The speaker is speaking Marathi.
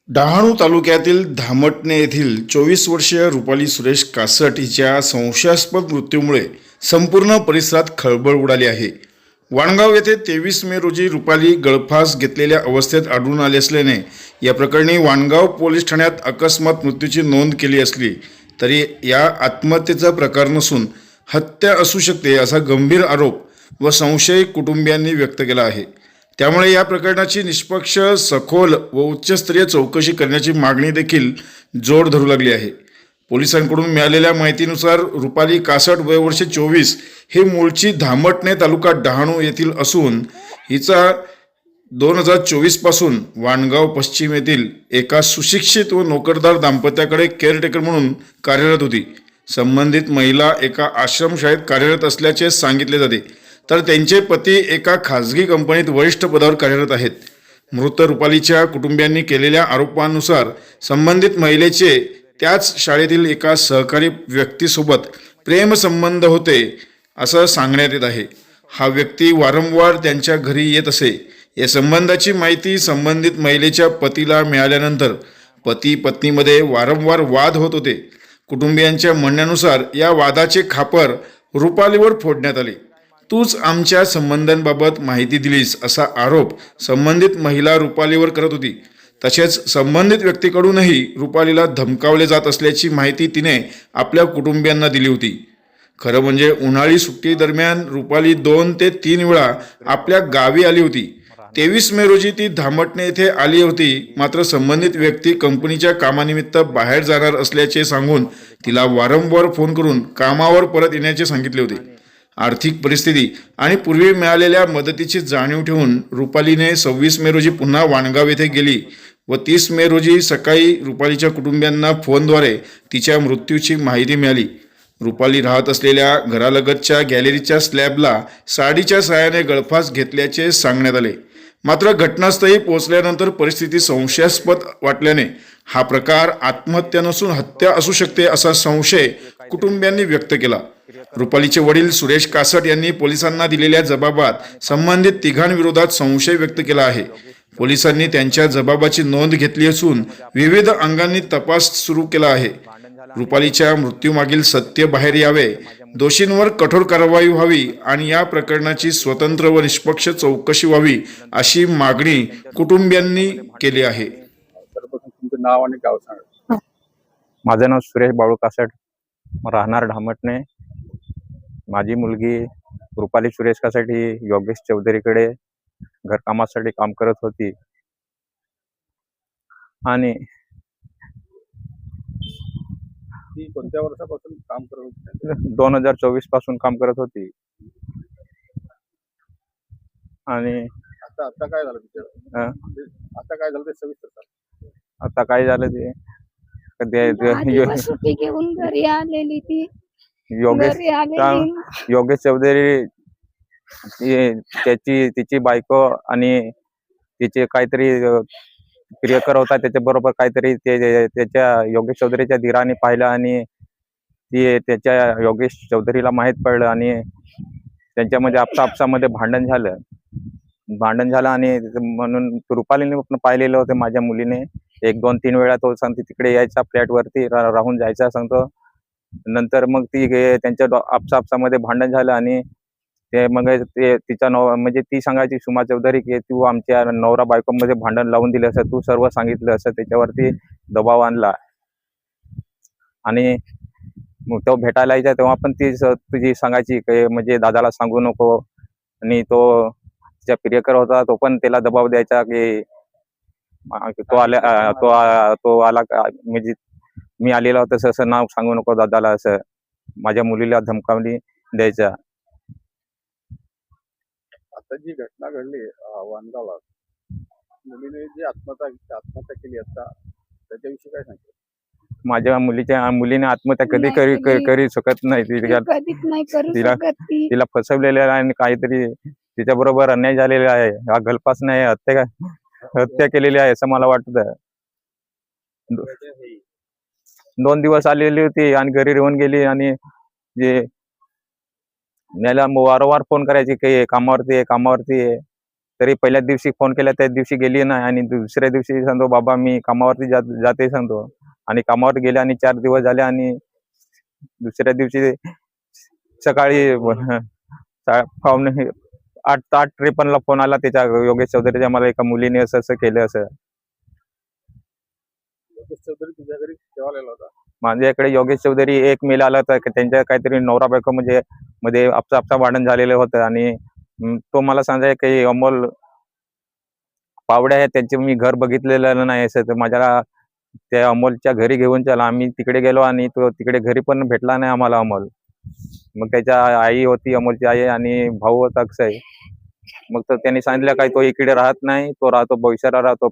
डहाणू तालुक्यातील धामटणे येथील 24 वर्षीय रुपाली सुरेश कासट हिच्या संशयास्पद मृत्यूमुळे संपूर्ण परिसरात खळबळ उडाली आहे. वाणगाव येथे 23 मे रोजी रुपाली गळफास घेतलेल्या अवस्थेत आढळून आली असल्याने या प्रकरणी वाणगाव पोलीस ठाण्यात अकस्मात मृत्यूची नोंद केली असली तरी या आत्महत्येचा प्रकार नसून हत्या असू शकते असा गंभीर आरोप व संशय कुटुंबियांनी व्यक्त केला आहे. त्यामुळे या प्रकरणाची निष्पक्ष, सखोल व उच्चस्तरीय चौकशी करण्याची मागणी देखील जोर धरू लागली आहे. पोलिसांकडून मिळालेल्या माहितीनुसार रुपाली कासट वय वर्ष 24 हे मूळची धामटणे तालुका डहाणू येथील असून हिचा 2024 पासून वाणगाव पश्चिम येथील एका सुशिक्षित व नोकरदार दाम्पत्याकडे केअरटेकर म्हणून कार्यरत होती. संबंधित महिला एका आश्रमशाळेत कार्यरत असल्याचे सांगितले जाते, तर त्यांचे पती एका खाजगी कंपनीत वरिष्ठ पदावर कार्यरत आहेत. मृत रुपालीच्या कुटुंबियांनी केलेल्या आरोपांनुसार संबंधित महिलेचे त्याच शाळेतील एका सहकारी व्यक्तीसोबत प्रेमसंबंध होते असं सांगण्यात येत आहे. हा व्यक्ती वारंवार त्यांच्या घरी येत असे. या संबंधाची माहिती संबंधित महिलेच्या पतीला मिळाल्यानंतर पती पत्नीमध्ये वारंवार वाद होत होते. कुटुंबियांच्या म्हणण्यानुसार या वादाचे खापर रुपालीवर फोडण्यात आले. तूच आमच्या संबंधांबाबत माहिती दिलीस असा आरोप संबंधित महिला रुपालीवर करत होती. तसेच संबंधित व्यक्तीकडूनही रुपालीला धमकावले जात असल्याची माहिती तिने आपल्या कुटुंबियांना दिली होती. खरं म्हणजे उन्हाळी सुट्टी दरम्यान रुपाली 2 ते 3 वेळा आपल्या गावी आली होती. 23 मे रोजी ती धामटणे येथे आली होती. मात्र संबंधित व्यक्ती कंपनीच्या कामानिमित्त बाहेर जाणार असल्याचे सांगून तिला वारंवार फोन करून कामावर परत येण्याचे सांगितले होते. आर्थिक परिस्थिती आणि पूर्वी मिळालेल्या मदतीची जाणीव ठेवून रुपालीने 26 मे रोजी पुन्हा वाणगाव येथे गेली व 30 मे रोजी सकाळी रुपालीच्या कुटुंबियांना फोनद्वारे तिच्या मृत्यूची माहिती मिळाली. रुपाली राहत असलेल्या घरालगतच्या गॅलरीच्या स्लॅबला साडीच्या साहाय्याने गळफास घेतल्याचे सांगण्यात आले. मात्र घटनास्थळी पोहोचल्यानंतर परिस्थिती संशयास्पद वाटल्याने हा प्रकार आत्महत्या नसून हत्या असू शकते असा संशय कुटुंबियांनी व्यक्त केला. रुपालीचे वडील सुरेश कासट यांनी पोलिसांना दिलेल्या जबाबात संबंधित तिघांविरोधात संशय व्यक्त केला आहे. पोलिसांनी त्यांच्या जबाबाची नोंद घेतली असून विविध अंगांनी तपास सुरू केला आहे. रुपालीच्या मृत्यूमागील सत्य बाहेर यावे, दोषींवर कठोर कारवाई व्हावी आणि या प्रकरणाची स्वतंत्र व निष्पक्ष चौकशी व्हावी अशी मागणी कुटुंबियांनी केली आहे. सर्वप्रथम तुमचं नाव आणि गाव सांगा. माझं नाव सुरेश बाळू कासट, राहणार ढामटणे. माझी मुलगी रुपाली सुरेश कासट ही योगेश चौधरीकडे घरकामासाठी काम करत होती आणि ती कोणत्या वर्षापासून काम करत होती? 2024 पासून काम करत होती. आणि आता आता काय झालं तिच्या? आता काय झालं ते सविस्तर सांगा. आता काय झालं ते सुट्टी घेऊन घरी आलेली ती योगेश घरी आलेली योगेश चौधरी तिची बायको आणि तिचे काहीतरी प्रियकर होता, त्याच्या बरोबर काहीतरी त्याच्या योगेश चौधरीच्या धीराने पाहिलं आणि ती त्याच्या योगेश चौधरीला माहीत पडलं आणि त्यांच्यामध्ये आपसामध्ये भांडण झालं आणि म्हणून रुपालीने पण पाहिलेलं होतं. माझ्या मुलीने 1, 2, 3 वेळा तो सांगते तिकडे यायचा, फ्लॅटवरती राहून जायचा सांगतो. नंतर मग ती त्यांच्या आपसामध्ये भांडण झालं आणि ते मग तिचा म्हणजे ती सांगायची सुमा चौधरी की तू आमच्या नवरा बायकोमध्ये भांडण लावून दिलं असं, तू सर्व सांगितलं असं. त्याच्यावरती दबाव आणला आणि मग तो भेटायला यायचा तेव्हा पण ती तुझी सांगायची की म्हणजे दादाला सांगू नको. आणि तो तिचा प्रियकर होता, तो पण त्याला दबाव द्यायचा की तो आला म्हणजे मी आलेला होता असं नाव सांगू नको दादाला, असं माझ्या मुलीला धमकावणी द्यायचा. आता जी घटना घडली वाणगावात, मुलीने जी आत्महत्या केली आता, त्याच्याविषयी काय सांगतो? माझ्या मुलीने आत्महत्या कधी करू शकत नाही. कधीच नाही करू शकत ती. तिला फसवलेलं आहे आणि काहीतरी तिच्या बरोबर अन्याय झालेला आहे. हा गलफास नाही, हत्या केलेली आहे असं मला वाटतं. 2 दिवस आलेली होती आणि घरी राहून गेली आणि मला वारंवार फोन करायची की कामावरती आहे. तरी पहिल्याच दिवशी फोन केला त्याच दिवशी गेली नाही आणि दुसऱ्या दिवशी सांगतो बाबा मी कामावरती जाते सांगतो आणि कामावर गेले आणि 4 दिवस झाले आणि दुसऱ्या दिवशी सकाळी पावणे 8:53 ला फोन आला त्याच्या योगेश चौधरीच्या मला एका मुलीने असं असं केलं असं. योगेश चौधरी तुझ्या घरी केव्हा आलेला होता? माझ्याकडे योगेश चौधरी एक मेल आला होता की त्यांच्या काहीतरी नवरा बायको म्हणजे मध्ये आपसा भांडण झालेलं होतं आणि तो मला सांगाय की अमोल पावडे आहे त्यांचे मी घर बघितलेलं नाही असं तर माझ्या त्या अमोलच्या घरी घेऊन चला. आम्ही तिकडे गेलो आणि तो तिकडे घरी पण भेटला नाही आम्हाला अमोल. मग त्याच्या आई होती अमोलची आई आणि भाऊ होता अक्षय. मग तर त्यांनी सांगितलं काय तो इकडे राहत नाही तो राहतो बोईसरला राहतो.